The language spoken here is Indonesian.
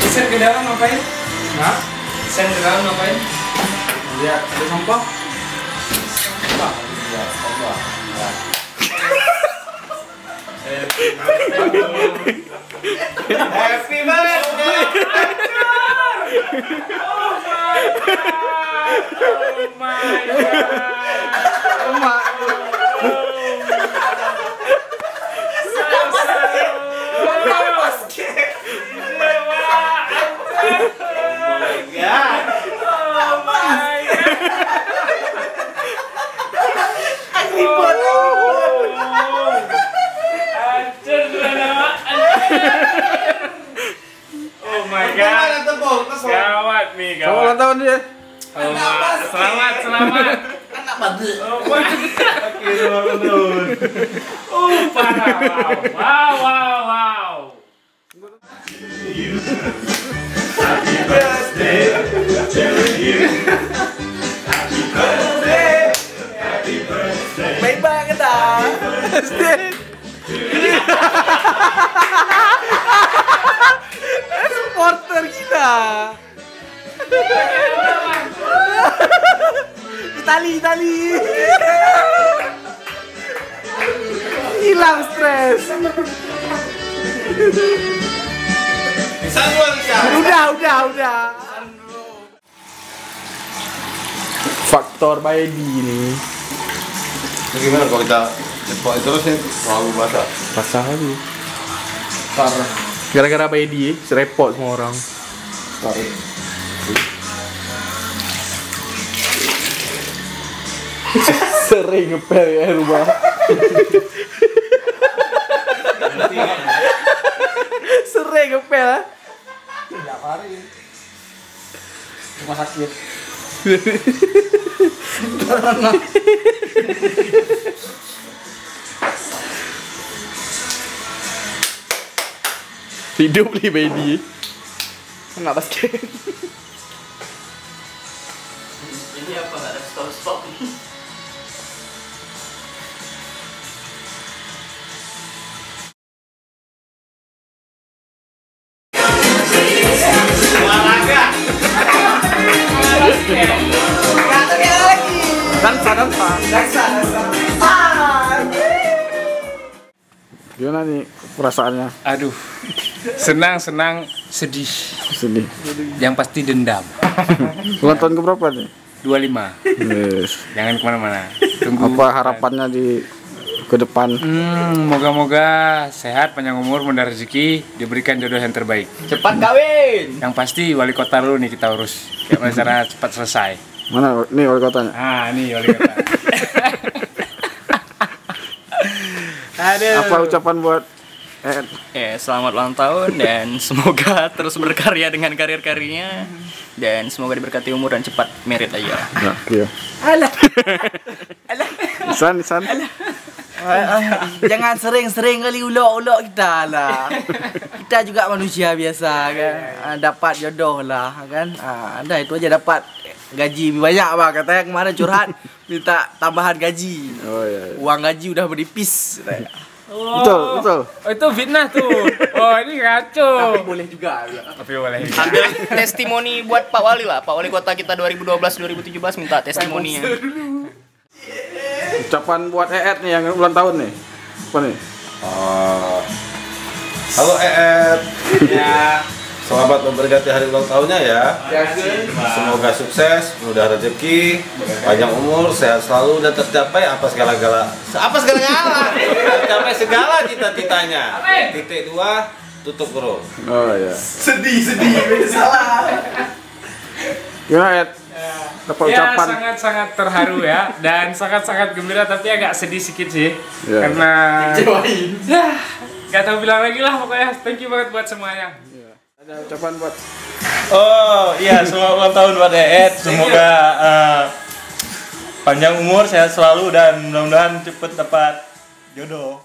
Sen ke dalam ngapain? Hah? Sen ke dalam ngapain? Lihat, ada sampah. Sampah. Ya, sampah. Happy birthday. Oh my god. Oh my god. Gawat nih, Selamat ulang tahun dia. Selamat. Anak banget. Parah. Wow. Happy birthday to you. Happy birthday. Happy birthday. Baik banget ah. Supporter kita. Itali. Hilang stres. Udah. Faktor Baedi nih. Gimana kalau kita cepok terus nih terlalu basah? Basah lagi. Parah. Gara-gara Baedi, serepot semua orang. Sering ngepel ya rumah. Sering ngepel. Tiap hari. Rumah sakit. Hidup nih Baedi. Kena basket. Ini apa nggak ada stop? Dansa. Gimana nih perasaannya? Aduh. Senang, sedih. Sedih. Yang pasti dendam. Ulang tahun ke berapa nih? 25. Yes. Jangan kemana-mana. Tunggu. Apa harapannya di ke depan? Moga-moga sehat, panjang umur, mudah rezeki, diberikan jodoh yang terbaik. Cepat kawin. Yang pasti wali kota dulu nih kita urus. Gimana cara cepat selesai. Mana nih wali kotanya? Nih wali kota. Aduh. Apa ucapan buat Selamat ulang tahun dan semoga terus berkarya dengan karir-karirnya dan semoga diberkati umur dan cepat merit aja. Ya, iya. Alah. San. Jangan sering-sering kali ulok-ulok kita lah. Kita juga manusia biasa kan. Dapat jodoh lah kan. Anda itu aja dapat gaji lebih banyak bang. Katanya kemarin curhat minta tambahan gaji. Oh iya. Uang gaji udah beripis. Betul. Oh, itu fitnah tuh. Oh, ini ngaco. Tapi boleh juga. Tapi boleh. Ambil testimoni buat Pak Wali lah. Pak Wali Kota kita 2012-2017 minta testimoninya. Ucapan buat nih yang ulang tahun nih. Apa nih? Halo Ya. selamat memperingati hari ulang tahunnya ya. Semoga sukses, mudah rezeki, panjang umur, sehat selalu dan tercapai tercapai segala cita-citanya. Titik 2 tutup huruf. Oh iya. Sedih, salah. Gimana Ed? Apa Ya, ucapan? sangat-sangat terharu ya dan sangat-sangat gembira tapi agak sedih sedikit sih. Ya. Karena Kecewain. ya nggak tahu bilang lagi lah pokoknya. Thank you banget buat semuanya. Ada ucapan buat Oh iya, selamat ulang tahun buat Eed. Semoga panjang umur, sehat selalu dan mudah-mudahan cepet dapat jodoh.